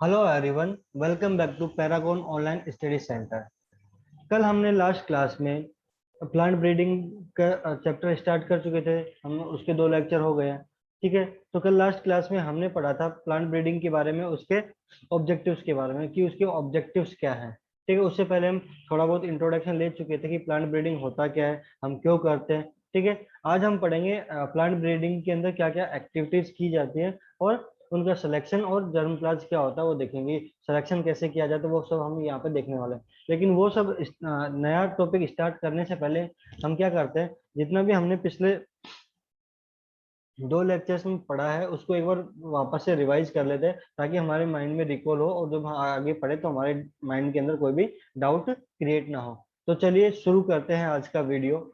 Hello everyone, welcome back to Paragon online study centre. कल हमने last class में plant breeding का चैप्टर स्टार्ट कर चुके थे। हम उसके 2 लेक्चर हो गए हैं। ठीक है, तो कल लास्ट क्लास में हमने पढ़ा था प्लांट ब्रीडिंग के बारे में, उसके ऑब्जेक्टिव्स के बारे में कि उसके ऑब्जेक्टिव्स क्या हैं। ठीक है, उससे पहले हम थोड़ा बहुत इंट्रोडक्शन ले चुके थे कि प्लांट ब्रीडिंग होता क्या है, हम क्यों करते हैं। ठीक है, आज हम पढ़ेंगे प्लांट ब्रीडिंग के अंदर क्या क्या एक्टिविटीज की जाती है और उनका सिलेक्शन और जर्मप्लाज क्या होता है वो देखेंगे। सिलेक्शन कैसे किया जाता है वो सब हम यहाँ पे देखने वाले हैं। लेकिन वो सब नया टॉपिक स्टार्ट करने से पहले हम क्या करते हैं, जितना भी हमने पिछले 2 लेक्चर्स में पढ़ा है उसको एक बार वापस से रिवाइज कर लेते हैं, ताकि हमारे माइंड में रिकॉल हो और जब हम आगे पढ़े तो हमारे माइंड के अंदर कोई भी डाउट क्रिएट ना हो। तो चलिए शुरू करते हैं आज का वीडियो।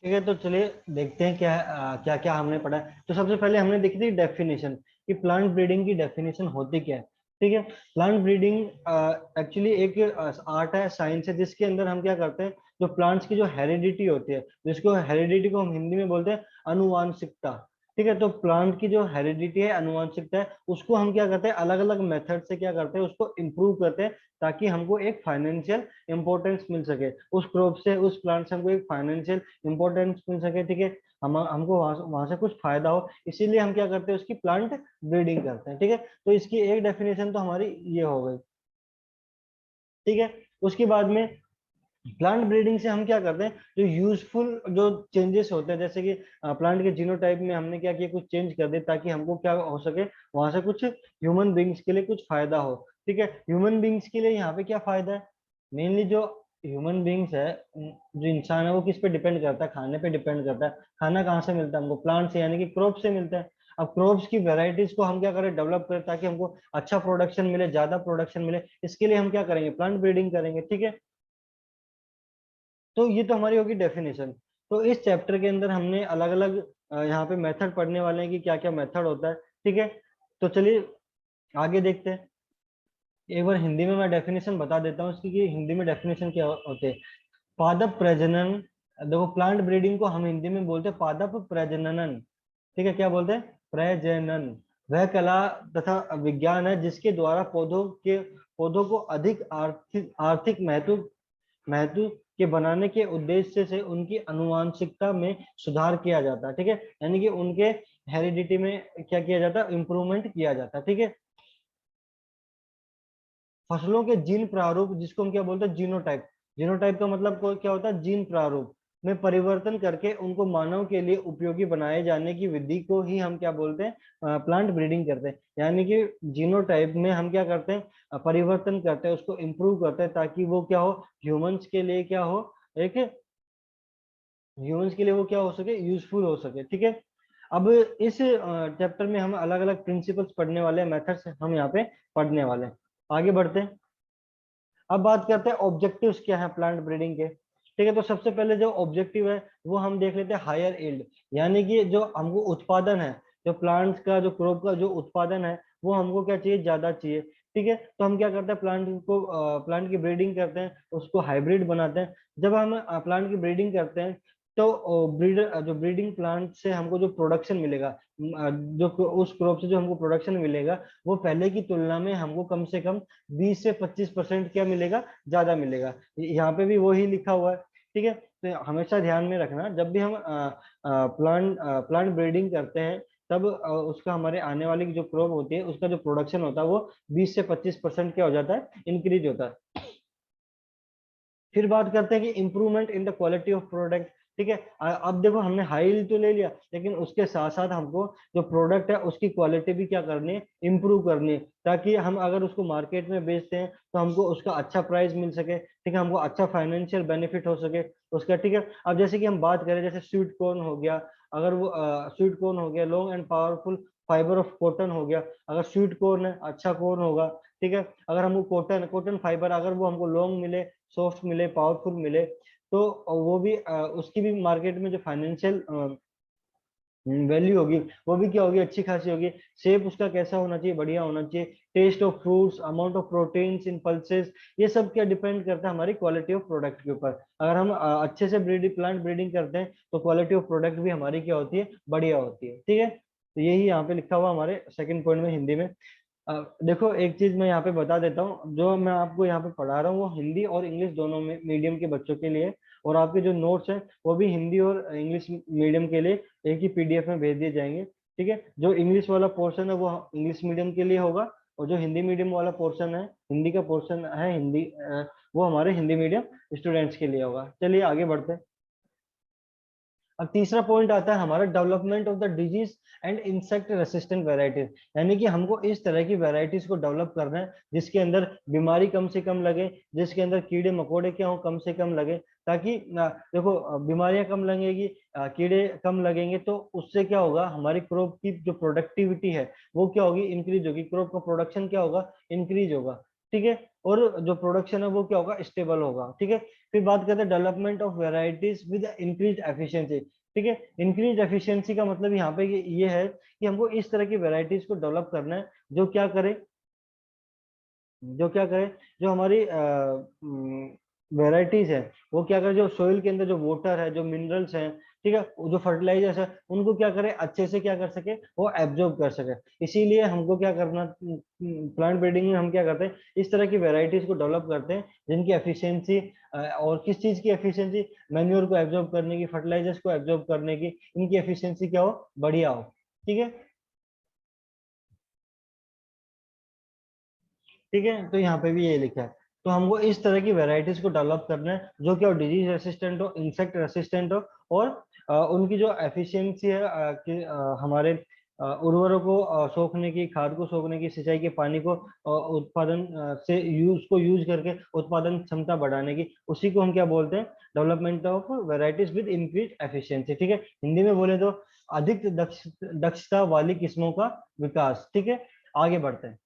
ठीक है, तो चलिए देखते हैं क्या क्या क्या हमने पढ़ा है। तो सबसे पहले हमने देखी थी डेफिनेशन कि प्लांट ब्रीडिंग की डेफिनेशन होती क्या है। ठीक है, प्लांट ब्रीडिंग एक्चुअली एक आर्ट है, साइंस है, जिसके अंदर हम क्या करते हैं, जो प्लांट्स की जो हेरिडिटी होती है, जिसको हेरिडिटी को हम हिंदी में बोलते हैं अनुवांशिकता। ठीक है, तो प्लांट की जो हेरिडिटी है, अनुवांशिकता है, उसको हम क्या करते हैं, अलग अलग मेथड से क्या करते हैं, उसको इम्प्रूव करते हैं, ताकि हमको एक फाइनेंशियल इंपॉर्टेंस मिल सके उस क्रॉप से, उस प्लांट से हमको एक फाइनेंशियल इंपॉर्टेंस मिल सके। ठीक है, हम हमको वहां से कुछ फायदा हो, इसीलिए हम क्या करते हैं, उसकी प्लांट ब्रीडिंग करते हैं। ठीक है, तो इसकी एक डेफिनेशन तो हमारी ये हो गई। ठीक है, उसके बाद में प्लांट ब्रीडिंग से हम क्या करते हैं, जो यूजफुल जो चेंजेस होते हैं, जैसे कि प्लांट के जीनोटाइप में हमने क्या किया, कुछ चेंज कर दे ताकि हमको क्या हो सके, वहां से कुछ ह्यूमन बींग्स के लिए कुछ फायदा हो। ठीक है, ह्यूमन बींग्स के लिए यहाँ पे क्या फायदा है, मेनली जो ह्यूमन बींग्स है, जो इंसान है, वो किस पे डिपेंड करता है, खाने पे डिपेंड करता है। खाना कहाँ से मिलता है हमको, प्लांट से, यानी कि क्रॉप से मिलता है। अब क्रॉप्स की वेराइटीज को हम क्या करें, डेवलप करें, ताकि हमको अच्छा प्रोडक्शन मिले, ज्यादा प्रोडक्शन मिले, इसके लिए हम क्या करेंगे, प्लांट ब्रीडिंग करेंगे। ठीक है, तो ये तो हमारी होगी डेफिनेशन। तो इस चैप्टर के अंदर हमने अलग अलग यहाँ पे मेथड पढ़ने वाले हैं कि क्या क्या मेथड होता है। ठीक है, तो चलिए आगे देखते हैं। एक बार हिंदी में मैं डेफिनेशन बता देता हूँ इसकी, कि हिंदी में डेफिनेशन क्या होते हैं। पादप प्रजनन, देखो प्लांट ब्रीडिंग को हम हिंदी में बोलते हैं पादप प्रजनन। ठीक है, क्या बोलते हैं, प्रजनन। वह कला तथा विज्ञान है जिसके द्वारा पौधों को अधिक आर्थिक आर्थिक महत्व महत्व के बनाने के उद्देश्य से उनकी अनुवांशिकता में सुधार किया जाता है। ठीक है, यानी कि उनके हेरिडिटी में क्या किया जाता है, इंप्रूवमेंट किया जाता है। ठीक है, फसलों के जीन प्रारूप, जिसको हम क्या बोलते हैं, जीनोटाइप। जीनोटाइप का मतलब क्या होता है, जीन प्रारूप में परिवर्तन करके उनको मानव के लिए उपयोगी बनाए जाने की विधि को ही हम क्या बोलते हैं, प्लांट ब्रीडिंग करते हैं। यानी कि जीनोटाइप में हम क्या करते हैं, परिवर्तन करते हैं, उसको इम्प्रूव करते हैं, ताकि वो क्या हो, ह्यूमंस के लिए क्या हो, एक ह्यूमंस के लिए वो क्या हो सके, यूजफुल हो सके। ठीक है, अब इस चैप्टर में हम अलग अलग प्रिंसिपल्स पढ़ने वाले हैं, मेथड्स हम यहाँ पे पढ़ने वाले हैं। आगे बढ़ते हैं। अब बात करते हैं ऑब्जेक्टिव्स क्या है प्लांट ब्रीडिंग के। ठीक है, तो सबसे पहले जो ऑब्जेक्टिव है वो हम देख लेते हैं, हायर यील्ड। यानी कि जो हमको उत्पादन है, जो प्लांट्स का, जो क्रॉप का जो उत्पादन है, वो हमको क्या चाहिए, ज्यादा चाहिए। ठीक है, तो हम क्या करते हैं, प्लांट की ब्रीडिंग करते हैं, उसको हाइब्रिड बनाते हैं। जब हम प्लांट की ब्रीडिंग करते हैं, तो ब्रीडर जो ब्रीडिंग प्लांट से हमको जो प्रोडक्शन मिलेगा, जो उस क्रॉप से जो हमको प्रोडक्शन मिलेगा, वो पहले की तुलना में हमको कम से कम 20 से 25% क्या मिलेगा, ज्यादा मिलेगा। यहाँ पे भी वही लिखा हुआ है। ठीक है, तो हमेशा ध्यान में रखना, जब भी हम प्लांट ब्रीडिंग करते हैं, तब उसका हमारे आने वाली जो क्रॉप होती है, उसका जो प्रोडक्शन होता है, वो 20 से 25% क्या हो जाता है, इंक्रीज होता है। फिर बात करते हैं कि improvement in the quality of product. ठीक है, अब देखो हमने हाई यील्ड तो ले लिया, लेकिन उसके साथ साथ हमको जो प्रोडक्ट है उसकी क्वालिटी भी क्या करनी है, इम्प्रूव करनी है, ताकि हम अगर उसको मार्केट में बेचते हैं तो हमको उसका अच्छा प्राइस मिल सके। ठीक है, हमको अच्छा फाइनेंशियल बेनिफिट हो सके उसका। ठीक है, अब जैसे कि हम बात करें, जैसे स्वीट कॉर्न हो गया, अगर वो स्वीट कॉर्न हो गया, long and powerful fibre of cotton हो गया। अगर स्वीट कॉर्न है, अच्छा कॉर्न होगा। ठीक है, अगर हमको कॉटन कॉटन फाइबर अगर वो हमको लॉन्ग मिले, सॉफ्ट मिले, पावरफुल मिले, तो वो भी उसकी भी मार्केट में जो फाइनेंशियल वैल्यू होगी, वो भी क्या होगी, अच्छी खासी होगी। शेप उसका कैसा होना चाहिए, बढ़िया होना चाहिए। Taste of fruits, amount of proteins in pulses, ये सब क्या डिपेंड करता है हमारी क्वालिटी ऑफ प्रोडक्ट के ऊपर। अगर हम अच्छे से प्लांट ब्रीडिंग करते हैं तो क्वालिटी ऑफ प्रोडक्ट भी हमारी क्या होती है, बढ़िया होती है। ठीक है, तो यही यहाँ पे लिखा हुआ हमारे सेकंड पॉइंट में हिंदी में। देखो एक चीज मैं यहाँ पे बता देता हूँ, जो मैं आपको यहाँ पे पढ़ा रहा हूँ वो हिंदी और इंग्लिश दोनों में मीडियम के बच्चों के लिए, और आपके जो नोट्स हैं वो भी हिंदी और इंग्लिश मीडियम के लिए एक ही पीडीएफ में भेज दिए जाएंगे। ठीक है, जो इंग्लिश वाला पोर्शन है वो इंग्लिश मीडियम के लिए होगा, और जो हिंदी मीडियम वाला पोर्शन है, हिंदी का पोर्शन है हिंदी, वो हमारे हिंदी मीडियम स्टूडेंट्स के लिए होगा। चलिए आगे बढ़ते हैं। अब तीसरा पॉइंट आता है हमारा development of the disease and insect resistant varieties, यानी कि हमको इस तरह की वेराइटीज को डेवलप करना है जिसके अंदर बीमारी कम से कम लगे, जिसके अंदर कीड़े मकोड़े क्या हो कम से कम लगे, ताकि देखो बीमारियां कम लगेगी, कीड़े कम लगेंगे, तो उससे क्या होगा, हमारी क्रॉप की जो प्रोडक्टिविटी है वो क्या होगी, इंक्रीज होगी, क्रॉप का प्रोडक्शन क्या होगा, इंक्रीज होगा। ठीक है, और जो प्रोडक्शन है वो क्या होगा, स्टेबल होगा। ठीक है, फिर बात करते हैं development of varieties with increase efficiency. ठीक है, इंक्रीज एफिशिएंसी का मतलब यहाँ पे ये है कि हमको इस तरह की वेराइटीज को डेवलप करना है जो क्या करे, जो क्या करे, जो हमारी वेराइटीज है वो क्या करे, जो सोइल के अंदर जो वाटर है, जो मिनरल्स हैं, ठीक है, जो फर्टिलाइजर्स है, उनको क्या करे, अच्छे से क्या कर सके, वो एब्जॉर्ब कर सके। इसीलिए हमको क्या करना, प्लांट ब्रीडिंग में हम क्या करते हैं, इस तरह की वेराइटीज को डेवलप करते हैं जिनकी एफिशिएंसी, और किस चीज की एफिशिएंसी, मैन्योर को एब्जॉर्ब करने की, फर्टिलाइजर्स को एब्जॉर्ब करने की, इनकी एफिशिएंसी क्या हो, बढ़िया हो। ठीक है, ठीक है, तो यहाँ पे भी ये लिखा है। तो हमको इस तरह की वेराइटीज को डेवलप करना है जो कि डिजीज रेसिस्टेंट हो, इंसेक्ट रेसिस्टेंट हो, और उनकी जो एफिशिएंसी है हमारे उर्वरकों को सोखने की, खाद को सोखने की, सिंचाई के पानी को उत्पादन से यूज करके उत्पादन क्षमता बढ़ाने की, उसी को हम क्या बोलते हैं, development of varieties with increase efficiency. ठीक है, हिंदी में बोले तो अधिक दक्षता वाली किस्मों का विकास। ठीक है, आगे बढ़ते हैं।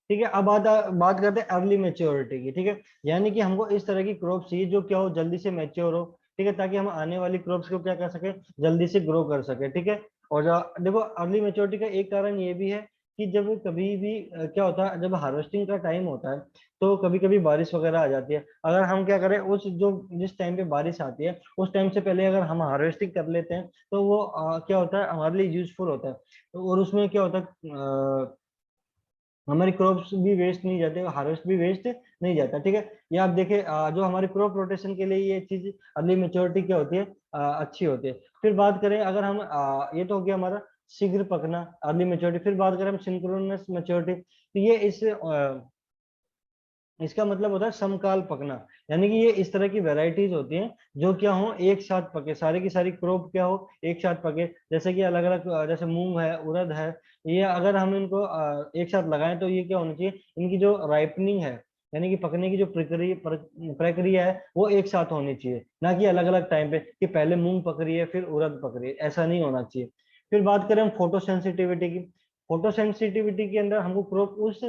ठीक है, अब बात करते हैं अर्ली मेच्योरिटी की। ठीक है, यानी कि हमको इस तरह की क्रॉप चाहिए जो क्या हो, जल्दी से मैच्योर हो। ठीक है, ताकि हम आने वाली क्रॉप्स को क्या कर सके, जल्दी से ग्रो कर सके। ठीक है, और देखो अर्ली मेच्योरिटी का एक कारण ये भी है कि जब कभी भी क्या होता है, जब हार्वेस्टिंग का टाइम होता है तो कभी कभी बारिश वगैरह आ जाती है। अगर हम क्या करें, उस जो जिस टाइम पे बारिश आती है उस टाइम से पहले अगर हम हार्वेस्टिंग कर लेते हैं तो वो क्या होता है, हमारे लिए यूजफुल होता है। और उसमें क्या होता है, हमारी क्रॉप्स भी वेस्ट नहीं जाते, हार्वेस्ट भी वेस्ट नहीं जाता। ठीक है, ये आप देखें, जो हमारे क्रॉप रोटेशन के लिए ये चीज अर्ली मेच्योरिटी क्या होती है, अच्छी होती है। फिर बात करें अगर हम ये तो हो गया हमारा शीघ्र पकना, अर्ली मेच्योरिटी। फिर बात करें हम सिंक्रोनस मेच्योरिटी, तो ये इसका मतलब होता है समकाल पकना, यानी कि ये इस तरह की वेराइटीज होती हैं जो क्या हो, एक साथ पके, सारी की सारी क्रॉप क्या हो, एक साथ पके। जैसे कि अलग अलग, जैसे मूंग है, उड़द है, ये अगर हम इनको एक साथ लगाएं तो ये क्या होना चाहिए, इनकी जो राइपनिंग है, यानी कि पकने की जो प्रक्रिया है वो एक साथ होनी चाहिए, ना कि अलग अलग टाइम पे कि पहले मूंग पक रही है फिर उड़द पक रही है, ऐसा नहीं होना चाहिए। फिर बात करें हम फोटो सेंसिटिविटी की। फोटो सेंसिटिविटी के अंदर हमको क्रॉप उस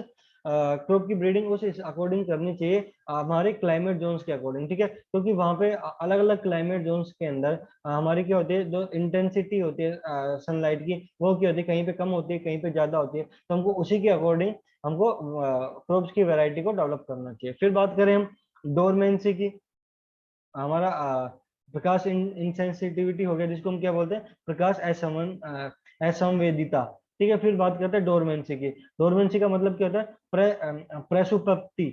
क्रॉप की ब्रीडिंग उस अकॉर्डिंग करनी चाहिए, हमारे क्लाइमेट जोन्स के अकॉर्डिंग। ठीक है, क्योंकि वहां पे अलग अलग क्लाइमेट जोन्स के अंदर हमारी क्या होती है, जो इंटेंसिटी होती है सनलाइट की, वो क्या होती है, कहीं पे कम होती है, कहीं पे ज्यादा होती है, तो हमको उसी के अकॉर्डिंग हमको क्रॉप्स की वैरायटी को डेवलप करना चाहिए। फिर बात करें हम डोरमेंसी की, हमारा प्रकाश इंसेंसिटिविटी हो गया, जिसको हम क्या बोलते हैं, प्रकाश असंवेदिता। ठीक है, फिर बात करते हैं डोरमेंसी की। डोरमेंसी का मतलब क्या होता है, प्रसुप्ति।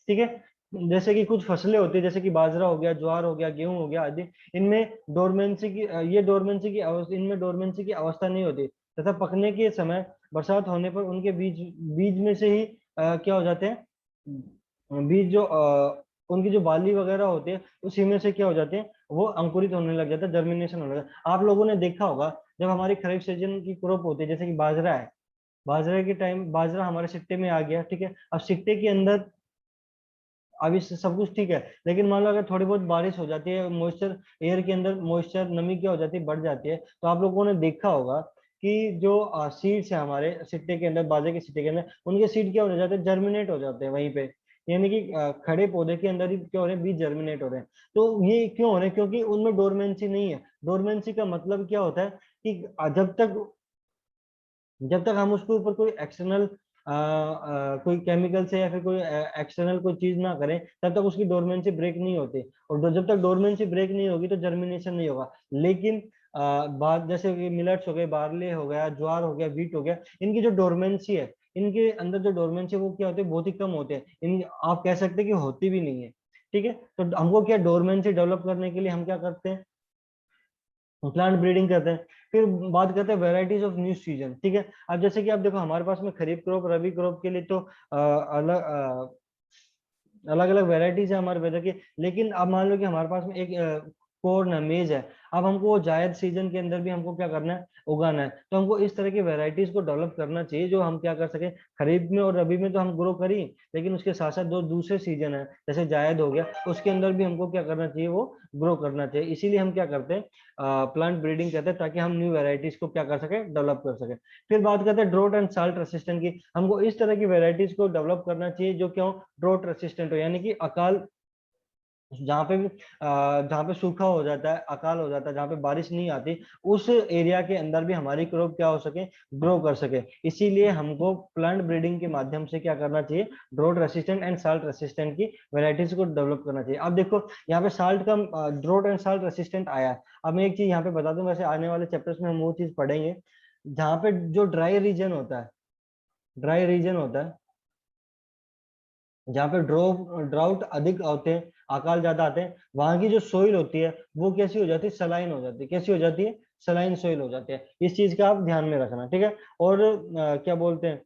ठीक है, जैसे कि कुछ फसलें होती है, जैसे कि बाजरा हो गया, ज्वार हो गया, गेहूं हो गया आदि, इनमें डोरमेंसी की ये डोरमेंसी की अवस्था, इनमें डोरमेंसी की अवस्था नहीं होती, तथा पकने के समय बरसात होने पर उनके बीज बीज में से ही क्या हो जाते हैं, बीज जो उनकी जो बाली वगैरह होती है उसी में से क्या हो जाते हैं, वो अंकुरित होने लग जाता है, जर्मिनेशन होने लगता है। आप लोगों ने देखा होगा जब हमारी खरीफ सीजन की क्रॉप होती है, जैसे कि बाजरा है, बाजरे के टाइम बाजरा हमारे सिट्टे में आ गया। ठीक है, अब सिट्टे के अंदर अभी सब कुछ ठीक है, लेकिन मान लो अगर थोड़ी बहुत बारिश हो जाती है, मॉइस्चर, एयर के अंदर मॉइस्चर, नमी क्या हो जाती है, बढ़ जाती है, तो आप लोगों ने देखा होगा कि जो सीड्स है हमारे सिट्टे के अंदर, बाजरे के सिट्टे के अंदर, उनके सीड क्या हो जाते हैं, जर्मिनेट हो जाते हैं वहीं पे। यानी कि खड़े पौधे के अंदर ही क्या हो रहे हैं, बीज जर्मिनेट हो रहे हैं। तो ये क्यों हो रहे हैं, क्योंकि उनमें डोरमेंसी नहीं है। डोरमेंसी का मतलब क्या होता है कि जब तक हम उसके ऊपर कोई एक्सटर्नल कोई केमिकल से या फिर कोई एक्सटर्नल कोई चीज ना करें, तब तक उसकी डोरमेंसी ब्रेक नहीं होती। और जब तक डोरमेंसी ब्रेक नहीं होगी तो जर्मिनेशन नहीं होगा। लेकिन बात जैसे कि मिलेट्स हो गए, बार्ले हो गया, ज्वार हो गया, व्हीट हो गया, इनकी जो डोरमेंसी है, इनके अंदर जो डोरमेंसी है वो क्या होती है, बहुत ही कम होते हैं। इन आप कह सकते हैं कि होती भी नहीं है। ठीक है, तो हमको क्या डोरमेंसी डेवलप करने के लिए हम क्या करते हैं, प्लांट ब्रीडिंग करते हैं। फिर बात करते हैं वेराइटीज ऑफ न्यू सीजन। ठीक है, अब जैसे कि आप देखो हमारे पास में खरीफ क्रॉप, रबी क्रॉप के लिए तो अलग अलग अलग वेराइटीज है हमारे वेदर की। लेकिन अब मान लो कि हमारे पास में एक कॉर्न है, मेज है। अब हमको वो जायद सीजन के अंदर भी हमको क्या करना है, उगाना है। तो हमको इस तरह की वेराइटीज को डेवलप करना चाहिए जो हम क्या कर सके, खरीफ में और रबी में तो हम ग्रो करी, लेकिन उसके साथ साथ दो दूसरे सीजन है जैसे जायद हो गया, उसके अंदर भी हमको क्या करना चाहिए, वो ग्रो करना चाहिए। इसीलिए हम क्या करते हैं, प्लांट ब्रीडिंग करते हैं, ताकि हम न्यू वेराइटीज को क्या कर सके, डेवलप कर सके। फिर बात करते हैं ड्रोट एंड साल्ट रेसिस्टेंट की। हमको इस तरह की वेराइटीज को डेवलप करना चाहिए जो क्या हो, ड्रोट रेसिस्टेंट हो, यानी कि अकाल, जहाँ पे भी जहाँ पे सूखा हो जाता है, अकाल हो जाता है, जहाँ पे बारिश नहीं आती, उस एरिया के अंदर भी हमारी क्रॉप क्या हो सके, ग्रो कर सके। इसीलिए हमको प्लांट ब्रीडिंग के माध्यम से क्या करना चाहिए, draught resistant and salt resistant की वेराइटीज को डेवलप करना चाहिए। अब देखो यहाँ पे साल्ट का, ड्रोट एंड साल्ट रेसिस्टेंट आया है। अब मैं एक चीज यहाँ पे बता दूं, वैसे आने वाले चैप्टर्स में हम वो चीज पढ़ेंगे, जहाँ पे जो ड्राई रीजन होता है, ड्राई रीजन होता है, जहाँ पे ड्राउट अधिक होते हैं, अकाल ज्यादा आते हैं, वहां की जो सोइल होती है वो कैसी हो जाती है, सलाइन हो जाती है। कैसी हो जाती है, सलाइन सोइल हो जाती है। इस चीज का आप ध्यान में रखना। ठीक है, और क्या बोलते हैं,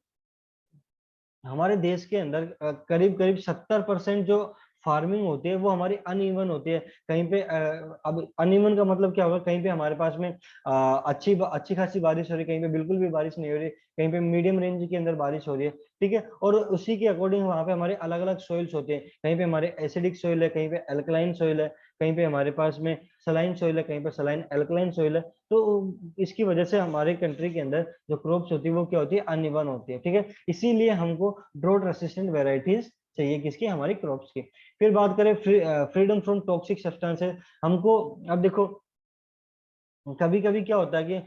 हमारे देश के अंदर करीब करीब 70% जो फार्मिंग होती है वो हमारी अनइवन होती है। कहीं पे अब अनइवन का मतलब क्या होगा, कहीं पे हमारे पास में अच्छी खासी बारिश हो रही है, कहीं पे बिल्कुल भी बारिश नहीं हो रही, कहीं पे मीडियम रेंज के अंदर बारिश हो रही है। ठीक है, और उसी के अकॉर्डिंग वहाँ पे हमारे अलग अलग सॉइल्स होते हैं। कहीं पे हमारे एसिडिक सॉइल है, कहीं पे अल्कलाइन सॉइल है, कहीं पे हमारे पास में सलाइन सॉइल है, कहीं पे सलाइन अल्कलाइन सॉइल है। तो इसकी वजह से हमारे कंट्री के अंदर जो क्रॉप्स होती है वो क्या होती है, अनइवन होती है। ठीक है, इसीलिए हमको ड्रोट रेसिस्टेंट वेराइटीज चाहिए, किसकी, हमारी क्रॉप्स की। फिर बात करें फ्रीडम फ्रॉम टॉक्सिक सब्सटेंसेस। हमको, अब देखो कभी कभी क्या होता है कि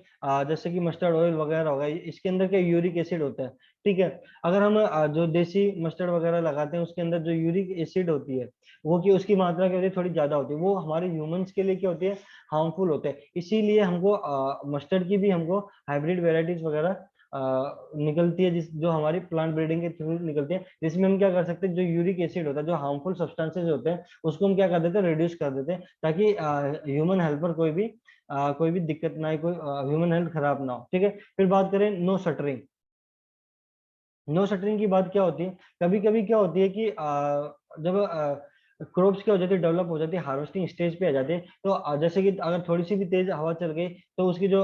जैसे कि मस्टर्ड ऑयल वगैरह होगा, इसके अंदर क्या यूरिक एसिड होता है। ठीक है, अगर हम जो देसी मस्टर्ड वगैरह लगाते हैं उसके अंदर जो यूरिक एसिड होती है, वो की उसकी मात्रा क्या होती है, थोड़ी ज्यादा होती है, वो हमारे ह्यूमंस के लिए क्या होती है, हार्मफुल होते हैं। इसीलिए हमको मस्टर्ड की भी हमको हाइब्रिड वेराइटीज वगैरह निकलती है, जिस जो हमारी प्लांट ब्रीडिंग के थ्रू निकलती है, जिसमें हम क्या कर सकते हैं, जो यूरिक एसिड होता है, जो हार्मफुल सब्सटेंसेज होते हैं, उसको हम क्या कर देते हैं, रिड्यूस कर देते हैं, ताकि ह्यूमन हेल्थ पर कोई भी दिक्कत ना आए, कोई ह्यूमन हेल्थ खराब ना हो। ठीक है, फिर बात करें नो शटरिंग। नो शटरिंग की बात क्या होती है, कभी कभी क्या होती है कि जब क्रॉप्स क्या हो जाती है, डेवलप हो जाती है, हार्वेस्टिंग स्टेज पे आ जाते हैं, तो जैसे कि अगर थोड़ी सी भी तेज हवा चल गई, तो उसकी जो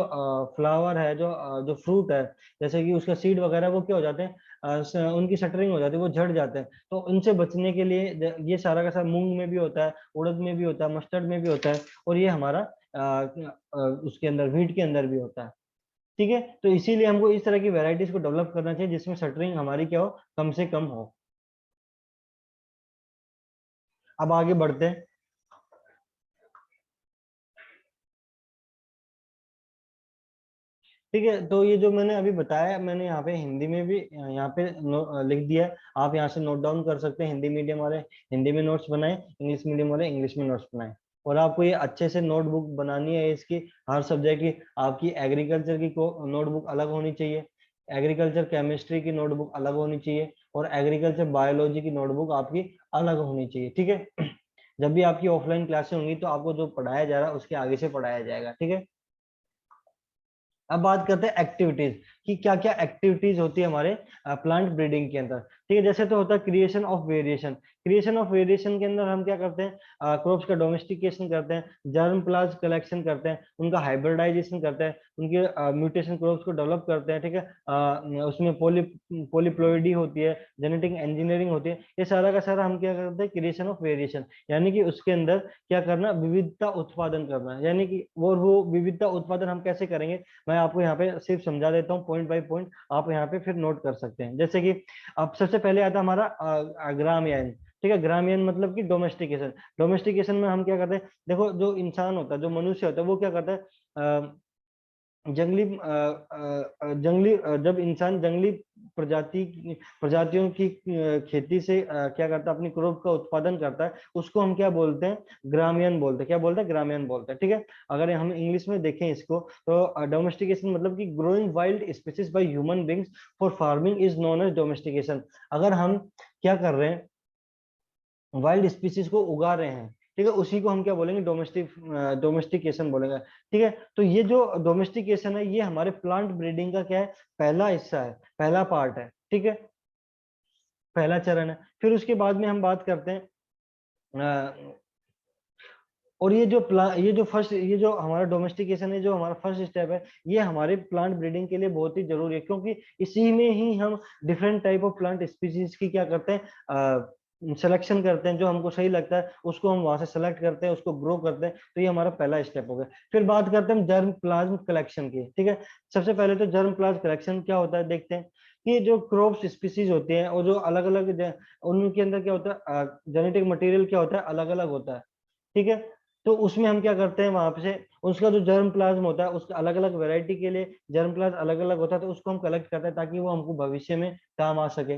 फ्लावर है, जो फ्रूट है, जैसे कि उसका सीड वगैरह, वो क्या हो जाते हैं, उनकी शटरिंग हो जाती है, वो झड़ जाते हैं। तो उनसे बचने के लिए ये सारा का सारा मूंग में भी होता है, उड़द में भी होता है, मस्टर्ड में भी होता है, और ये हमारा उसके अंदर व्हीट के अंदर भी होता है। ठीक है, तो इसीलिए हमको इस तरह की वेराइटीज को डेवलप करना चाहिए जिसमें शटरिंग हमारी क्या हो, कम से कम हो। अब आगे बढ़ते हैं। ठीक है, तो ये जो मैंने अभी बताया, मैंने यहाँ पे हिंदी में भी यहाँ पे लिख दिया है। आप यहाँ से नोट डाउन कर सकते हैं। हिंदी मीडियम वाले हिंदी में नोट्स बनाए, इंग्लिश मीडियम वाले इंग्लिश में नोट्स बनाए। और आपको ये अच्छे से नोटबुक बनानी है इसकी, हर सब्जेक्ट की। आपकी एग्रीकल्चर की नोटबुक अलग होनी चाहिए, एग्रीकल्चर केमिस्ट्री की नोटबुक अलग होनी चाहिए, और एग्रीकल्चर बायोलॉजी की नोटबुक आपकी अलग होनी चाहिए। ठीक है, जब भी आपकी ऑफलाइन क्लासेस होंगी तो आपको जो पढ़ाया जा रहा है उसके आगे से पढ़ाया जाएगा। ठीक है, अब बात करते हैं एक्टिविटीज कि क्या क्या एक्टिविटीज होती है हमारे प्लांट ब्रीडिंग के अंदर। ठीक है, जैसे तो होता है creation of variation. Creation of variation के अंदर हम क्या करते हैं, क्रॉप्स का डोमेस्टिकेशन करते हैं, जर्म प्लाज कलेक्शन करते हैं, उनका हाइब्रिडाइजेशन करते हैं, उनके म्यूटेशन क्रॉप्स को डेवलप करते हैं। ठीक है, उसमें पोलीप्लोइडी होती है, जेनेटिक इंजीनियरिंग होती है, ये सारा का सारा हम क्या करते हैं, क्रिएशन ऑफ वेरिएशन, यानी कि उसके अंदर क्या करना, विविधता उत्पादन करना। यानी कि वो विविधता उत्पादन हम कैसे करेंगे, मैं आपको यहाँ पे सिर्फ समझा देता हूँ पॉइंट बाय पॉइंट, आप यहाँ पे फिर नोट कर सकते हैं। जैसे कि अब सबसे पहले आता हमारा ग्रामयन। ठीक है, ग्रामयन मतलब कि डोमेस्टिकेशन। डोमेस्टिकेशन में हम क्या करते हैं, देखो जो इंसान होता है, जो मनुष्य होता है, वो क्या करता है, जब इंसान जंगली प्रजातियों की खेती से क्या करता है, अपनी क्रॉप का उत्पादन करता है, उसको हम क्या बोलते हैं, ग्रामीण बोलते हैं। क्या बोलते हैं, ग्रामीण बोलते हैं। ठीक है, अगर हम इंग्लिश में देखें इसको, तो डोमेस्टिकेशन मतलब कि growing wild species by human beings for farming is known as domestication. अगर हम क्या कर रहे हैं, वाइल्ड स्पीसीज को उगा रहे हैं, ठीक है, उसी को हम क्या बोलेंगे, डोमेस्टिकेशन बोलेंगे। ठीक है, तो ये जो डोमेस्टिकेशन है, ये हमारे प्लांट ब्रीडिंग का क्या है, पहला हिस्सा है, पहला पार्ट है। ठीक है, पहला चरण है। फिर उसके बाद में हम बात करते हैं और ये जो हमारा डोमेस्टिकेशन है, जो हमारा फर्स्ट स्टेप है, ये हमारे प्लांट ब्रीडिंग के लिए बहुत ही जरूरी है, क्योंकि इसी में ही हम different type of plant species की क्या करते हैं, सिलेक्शन करते हैं। जो हमको सही लगता है उसको हम वहां से सेलेक्ट करते हैं, उसको ग्रो करते हैं। तो ये हमारा पहला स्टेप हो गया। फिर बात करते हैं हम जर्म प्लाज्म कलेक्शन की। ठीक है, सबसे पहले तो जर्म प्लाज्म कलेक्शन क्या होता है, देखते हैं कि जो क्रॉप्स स्पीसीज होती हैं और जो अलग अलग उनके अंदर क्या होता है, जेनेटिक मटेरियल क्या होता है, अलग अलग होता है। ठीक है, तो उसमें हम क्या करते हैं, वहां पे से उसका जो जर्म प्लाज्म होता है, उसका अलग अलग वैरायटी के लिए जर्म प्लाज्म अलग अलग होता है, तो उसको हम कलेक्ट करते हैं ताकि वो हमको भविष्य में काम आ सके।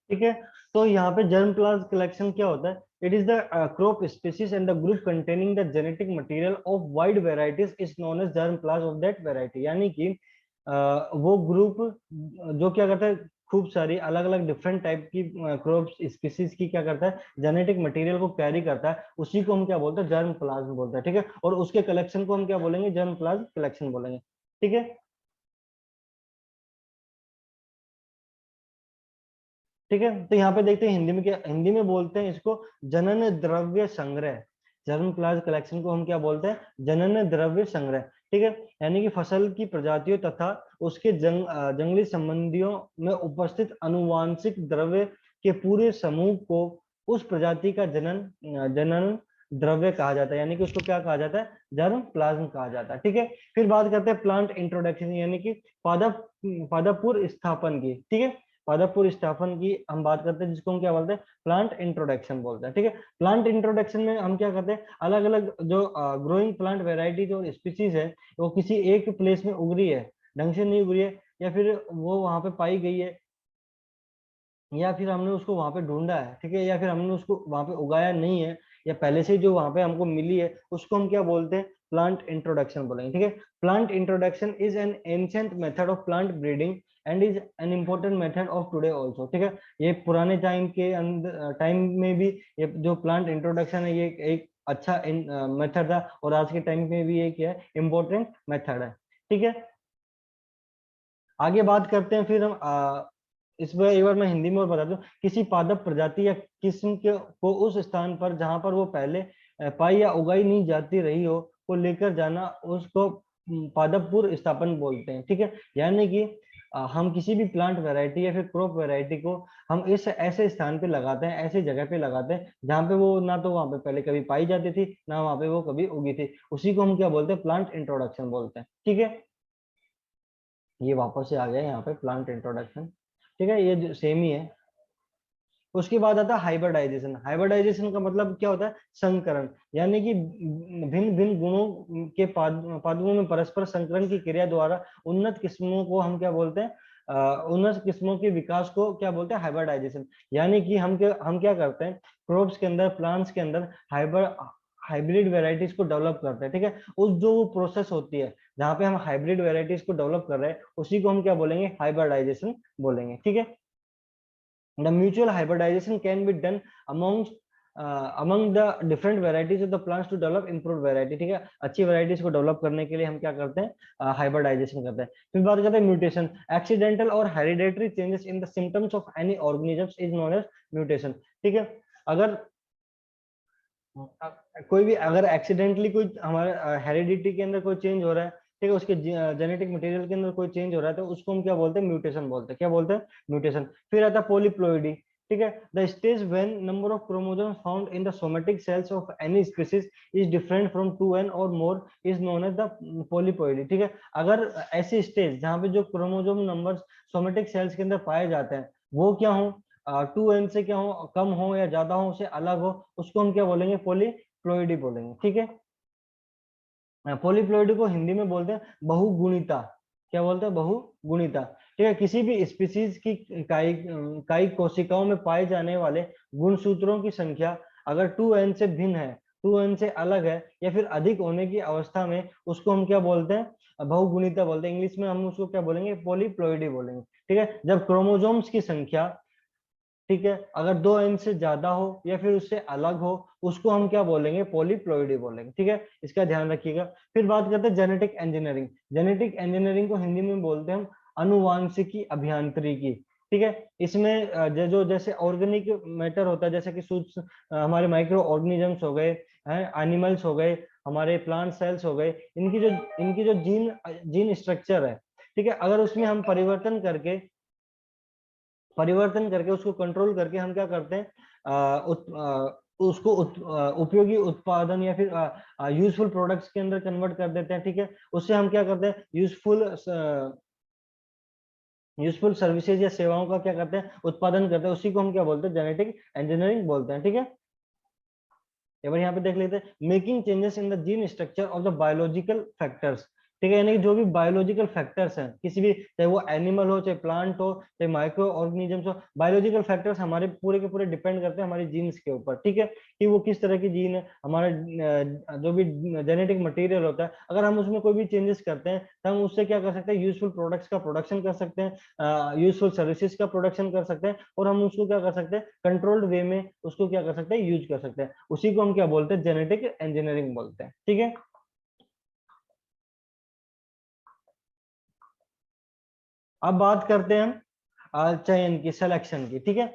ठीक है, तो यहाँ पे जर्म प्लाज्म कलेक्शन क्या होता है, it is the crop species and the group containing the genetic material of wide varieties is known as germplasm of that variety. यानी कि वो ग्रुप जो क्या करता है, खूब सारी अलग अलग डिफरेंट टाइप की क्रॉप स्पीसीज की क्या करता है, जेनेटिक मटेरियल को कैरी करता है, उसी को हम क्या बोलते हैं, जर्म प्लाज्म बोलते हैं। ठीक है, और उसके कलेक्शन को हम क्या बोलेंगे, जर्म प्लाज्म कलेक्शन बोलेंगे। ठीक है, ठीक है, तो यहाँ पे देखते हैं हिंदी में क्या, हिंदी में बोलते हैं इसको जनन द्रव्य संग्रह। जर्म प्लाज्म कलेक्शन को हम क्या बोलते हैं, जनन द्रव्य संग्रह। ठीक है, यानी कि फसल की प्रजातियों तथा उसके जंगली संबंधियों में उपस्थित अनुवांशिक द्रव्य के पूरे समूह को उस प्रजाति का जनन द्रव्य कहा जाता है। यानी कि उसको क्या कहा जाता है, जर्म प्लाज्म कहा जाता है। ठीक है, फिर बात करते हैं प्लांट इंट्रोडक्शन, यानी कि पादप पादपुर स्थापन की। ठीक है, पादपुर स्थापन की हम बात करते हैं, जिसको हम क्या बोलते हैं, प्लांट इंट्रोडक्शन बोलते हैं। ठीक है, प्लांट इंट्रोडक्शन में हम क्या करते हैं, अलग अलग जो ग्रोइंग प्लांट वेराइटी जो स्पीसीज है, वो किसी एक प्लेस में उग रही है, ढंग से नहीं उग रही है, या फिर वो वहां पे पाई गई है, या फिर हमने उसको वहां पे ढूंढा है, ठीक है, या फिर हमने उसको वहां पे उगाया नहीं है, या पहले से जो वहां पे हमको मिली है, उसको हम क्या बोलते हैं, प्लांट इंट्रोडक्शन बोलेंगे। ठीक है, plant introduction is an ancient method of plant breeding and is an important method of today also. ठीक है, ये पुराने टाइम के अंदर टाइम में भी ये जो प्लांट इंट्रोडक्शन है, ये एक अच्छा मेथड था, और आज के टाइम में भी ये क्या है, इम्पोर्टेंट मेथड है। ठीक है, आगे बात करते हैं फिर हम इसमें एक बार मैं हिंदी में और बता दूं, किसी पादप प्रजाति या किस्म के को उस स्थान पर जहां पर वो पहले पाई या उगाई नहीं जाती रही हो को लेकर जाना, उसको पादपुर स्थापन बोलते हैं। ठीक है, यानी कि हम किसी भी प्लांट वैरायटी या फिर क्रॉप वैरायटी को हम इस ऐसे स्थान पे लगाते हैं, ऐसे जगह पे लगाते हैं जहाँ पे वो ना तो वहां पे पहले कभी पाई जाती थी, ना वहां पे वो कभी उगी थी, उसी को हम क्या बोलते हैं, प्लांट इंट्रोडक्शन बोलते हैं। ठीक है, ये वापस से आ गया यहाँ पे प्लांट इंट्रोडक्शन। ठीक है, ये सेम ही है। उसके बाद आता है हाइब्रिडाइजेशन। हाइब्रिडाइजेशन का मतलब क्या होता है, संकरण। यानी कि भिन्न भिन्न गुणों के पादपों में परस्पर संकरण की क्रिया द्वारा उन्नत किस्मों को हम क्या बोलते हैं, उन्नत किस्मों के विकास को क्या बोलते हैं, हाइब्रिडाइजेशन। यानी कि हम क्या करते हैं, क्रॉप्स के अंदर, प्लांट्स के अंदर हाइब्रिड वेराइटीज को डेवलप करते हैं। ठीक है, उस जो वो प्रोसेस होती है जहाँ पे हम हाइब्रिड वेराइटीज को डेवलप कर रहे हैं, उसी को हम क्या बोलेंगे, हाइब्रिडाइजेशन बोलेंगे। ठीक है, the mutual hybridization can be done among the different varieties of the plants to develop improved variety। ठीक है, अच्छी varieties को डेवलप करने के लिए हम क्या करते हैं, हाइब्रिडाइजेशन करते हैं। फिर बात करते हैं म्यूटेशन। एक्सीडेंटल और hereditary changes in the symptoms of any organisms is known as mutation. ठीक है, अगर कोई भी अगर एक्सीडेंटली कोई हमारे हेरिडिटी के अंदर कोई चेंज हो रहा है, ठीक है, उसके जेनेटिक मटेरियल के अंदर कोई चेंज हो रहा है, तो उसको हम क्या बोलते हैं, म्यूटेशन बोलते हैं। क्या बोलते हैं, म्यूटेशन। फिर आता है पॉलीप्लोइडी। ठीक है। The stage when number of chromosomes found in the somatic cells of any species is different from 2n और more is known as the polyploidy, ठीक है। अगर ऐसी स्टेज जहाँ पे जो क्रोमोसोम नंबर सोमेटिक सेल्स के अंदर पाए जाते हैं वो क्या हो, 2n से क्या हो, कम हो या ज्यादा हो, उसे अलग हो, उसको हम क्या बोलेंगे, पॉलीप्लॉइडी बोलेंगे, ठीक है। पॉलीप्लॉइडी को हिंदी में बोलते हैं बहुगुणिता। क्या बोलते हैं, बहुगुणिता, ठीक है। किसी भी स्पीसीज की कायिक कोशिकाओं में पाए जाने वाले गुणसूत्रों की संख्या अगर 2n से भिन्न है, 2n से अलग है या फिर अधिक होने की अवस्था में, उसको हम क्या बोलते हैं, बहुगुणिता बोलते हैं। इंग्लिश में हम उसको क्या बोलेंगे, पॉलीप्लॉइडी बोलेंगे, ठीक है। जब क्रोमोसोम्स की संख्या, ठीक है, अगर 2n से ज्यादा हो या फिर उससे अलग हो, उसको हम क्या बोलेंगे, पॉलीप्लॉइडी बोलेंगे, ठीक है। इसका ध्यान रखिएगा। फिर बात करते हैं जेनेटिक इंजीनियरिंग। जेनेटिक इंजीनियरिंग को हिंदी में बोलते हैं हम अनुवांशिकी अभियांत्रिकी, ठीक है। इसमें जो जैसे ऑर्गेनिक मैटर होता है, जैसे कि हमारे माइक्रो ऑर्गेनिजम्स हो गए, एनिमल्स हो गए, हमारे प्लांट सेल्स हो गए, इनकी जो जीन जीन स्ट्रक्चर है, ठीक है, अगर उसमें हम परिवर्तन करके उसको कंट्रोल करके हम क्या करते हैं, उसको उपयोगी उत्पादन या फिर यूजफुल प्रोडक्ट्स के अंदर कन्वर्ट कर देते हैं, ठीक है। उससे हम क्या करते हैं, यूजफुल सर्विसेज या सेवाओं का क्या करते हैं, उत्पादन करते हैं, उसी को हम क्या बोलते हैं, जेनेटिक इंजीनियरिंग बोलते हैं, ठीक है। एक बार यहाँ पे देख लेते हैं, making changes in the gene structure of the biological factors, ठीक है। यानी कि जो भी बायोलॉजिकल फैक्टर्स हैं, किसी भी, चाहे वो एनिमल हो, चाहे प्लांट हो, चाहे माइक्रो ऑर्गेनिजम्स हो, बायोलॉजिकल फैक्टर्स हमारे पूरे के पूरे डिपेंड करते हैं हमारी जीन्स के ऊपर, ठीक है, कि वो किस तरह की जीन है। हमारा जो भी जेनेटिक मटेरियल होता है, अगर हम उसमें कोई भी चेंजेस करते हैं तो हम उससे क्या कर सकते हैं, यूजफुल प्रोडक्ट्स का प्रोडक्शन कर सकते हैं, यूजफुल सर्विसेज का प्रोडक्शन कर सकते हैं, और हम उसको क्या कर सकते हैं, कंट्रोल्ड वे में उसको क्या कर सकते हैं, यूज कर सकते हैं। उसी को हम क्या बोलते हैं, जेनेटिक इंजीनियरिंग बोलते हैं, ठीक है। अब बात करते हैं हम चयन की, सिलेक्शन की, ठीक है।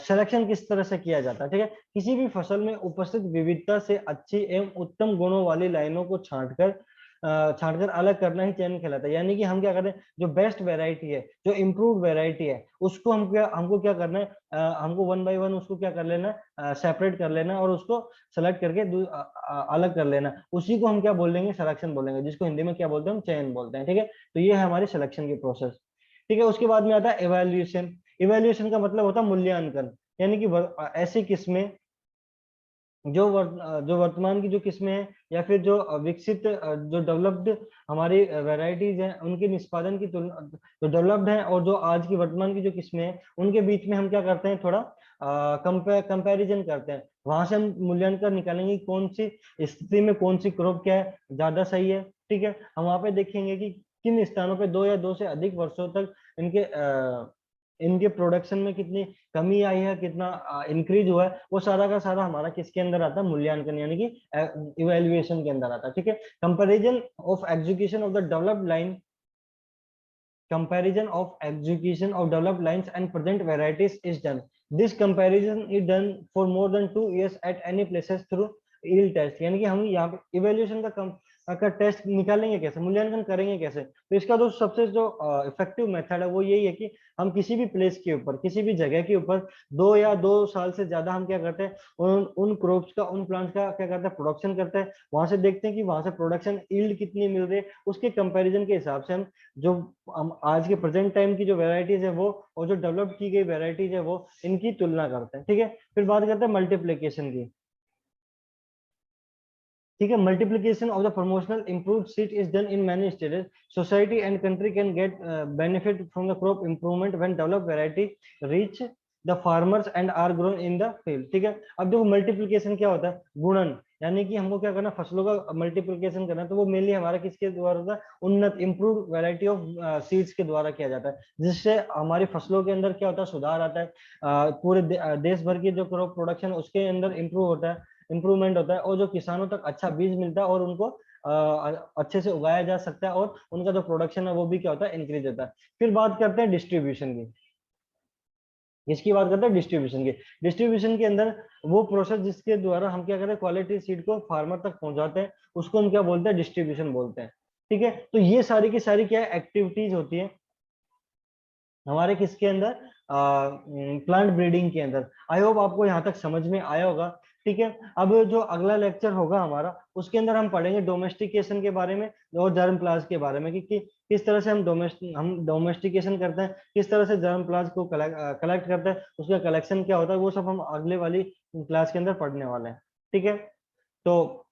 सिलेक्शन किस तरह से किया जाता है, ठीक है। किसी भी फसल में उपस्थित विविधता से अच्छी एवं उत्तम गुणों वाली लाइनों को छांटकर अलग करना ही चयन कहलाता है। यानी कि हम क्या करते हैं, जो बेस्ट वेराइटी है, जो इम्प्रूव्ड वेराइटी है, उसको हमको क्या करना है, हमको वन बाय वन उसको क्या कर लेना, सेपरेट कर लेना और उसको सेलेक्ट करके अलग कर लेना। उसी को हम क्या बोलेंगे, सिलेक्शन बोलेंगे, जिसको हिंदी में क्या बोलते हैं, हम चयन बोलते हैं, ठीक है। तो ये है हमारी सिलेक्शन की प्रोसेस, ठीक है। उसके बाद में आता है इवैल्यूएशन। इवैल्यूएशन का मतलब होता है मूल्यांकन। यानी कि ऐसी किस्में जो वर्तमान की जो किस्में हैं या फिर जो विकसित जो डेवलप्ड हमारी वैरायटीज हैं, उनके निष्पादन की तुलना, जो डेवलप्ड हैं और जो आज की वर्तमान की जो किस्में हैं, उनके बीच में हम क्या करते हैं, थोड़ा कंपैरिजन करते हैं। वहां से हम मूल्यांकन निकालेंगे कि कौन सी स्थिति में कौन सी क्रॉप क्या है, ज्यादा सही है, ठीक है। हम वहां पे देखेंगे कि किन स्थानों पे 2 या 2 से अधिक वर्षों तक इनके प्रोडक्शन में कितनी कमी आई है, कितना इंक्रीज हुआ है, वो सारा का सारा हमारा किसके अंदर आता है, मूल्यांकन यानी कि इवेल्युएशन के अंदर आता है, ठीक है। Comparison of execution of the developed line, comparison of execution of developed lines and present varieties is done. This comparison is done for more than 2 years at any places through yield test। यानी कि हम यहाँ पे evaluation का test निकालेंगे कैसे, मूल्यांकन करेंगे कैसे, तो इसका जो सबसे जो इफेक्टिव मेथड है वो यही है कि हम किसी भी प्लेस के ऊपर, किसी भी जगह के ऊपर 2 या 2 साल से ज्यादा हम क्या करते हैं, उन क्रॉप्स का, उन प्लांट्स का क्या करते हैं, प्रोडक्शन करते हैं। वहां से देखते हैं कि वहां से प्रोडक्शन यील्ड कितनी मिल रही है, उसके कंपैरिजन के हिसाब से जो हम आज के प्रेजेंट टाइम की जो वेराइटीज है वो, और जो डेवलप की गई वेराइटीज है वो, इनकी तुलना करते हैं, ठीक है। फिर बात करते हैं मल्टीप्लीकेशन की, ठीक है। Multiplication of the promotional improved seed is done in many stages. Society and country can get benefit from the crop improvement when develop variety reach the farmers and are grown in the field, ठीक है। अब देखो multiplication क्या होता है, गुणन, यानी कि हमको क्या करना, फसलों का मल्टीप्लीकेशन करना, तो वो मेनली हमारा किसके द्वारा होता है, उन्नत इम्प्रूव वेराइटी ऑफ सीड्स के द्वारा किया जाता है, जिससे हमारी फसलों के अंदर क्या होता है, सुधार आता है। पूरे देश भर की जो क्रॉप प्रोडक्शन उसके अंदर इम्प्रूव होता है, इम्प्रूवमेंट होता है, और जो किसानों तक अच्छा बीज मिलता है और उनको अच्छे से उगाया जा सकता है, और उनका जो प्रोडक्शन है वो भी क्या होता है, इंक्रीज होता है। फिर बात करते हैं डिस्ट्रीब्यूशन की। इसकी बात करते हैं डिस्ट्रीब्यूशन की। डिस्ट्रीब्यूशन के अंदर वो प्रोसेस जिसके द्वारा हम क्या करते हैं, क्वालिटी सीड को फार्मर तक पहुंचाते हैं, उसको हम क्या बोलते हैं, डिस्ट्रीब्यूशन बोलते हैं, ठीक है। तो ये सारी की सारी क्या एक्टिविटीज होती है, हमारे किसके अंदर, प्लांट ब्रीडिंग के अंदर। आई होप आपको यहाँ तक समझ में आया होगा। ठीक है, अब जो अगला लेक्चर होगा हमारा, उसके अंदर हम पढ़ेंगे डोमेस्टिकेशन के बारे में और जर्म प्लाज के बारे में, कि किस तरह से हम डोमेस्टिकेशन करते हैं, किस तरह से जर्म प्लाज को कलेक्ट करते हैं, उसका कलेक्शन क्या होता है, वो सब हम अगले वाली क्लास के अंदर पढ़ने वाले हैं। ठीक है, तो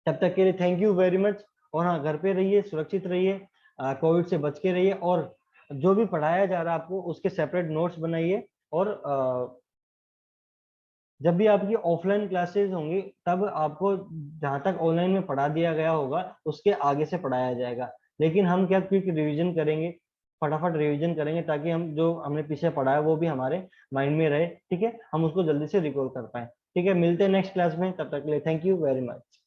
तब तक के लिए थैंक यू वेरी मच। और हाँ, घर पे रहिए, सुरक्षित रहिए, कोविड से बच के रहिए, और जो भी पढ़ाया जा रहा है आपको उसके सेपरेट नोट्स बनाइए। और जब भी आपकी ऑफलाइन क्लासेस होंगी, तब आपको जहाँ तक ऑनलाइन में पढ़ा दिया गया होगा उसके आगे से पढ़ाया जाएगा। लेकिन हम क्या क्विक रिवीजन करेंगे, फटाफट रिवीजन करेंगे, ताकि हम जो हमने पीछे पढ़ा है वो भी हमारे माइंड में रहे। ठीक है, हम उसको जल्दी से रिकॉल कर पाए। ठीक है, मिलते हैं नेक्स्ट क्लास में, तब तक के लिए थैंक यू वेरी मच।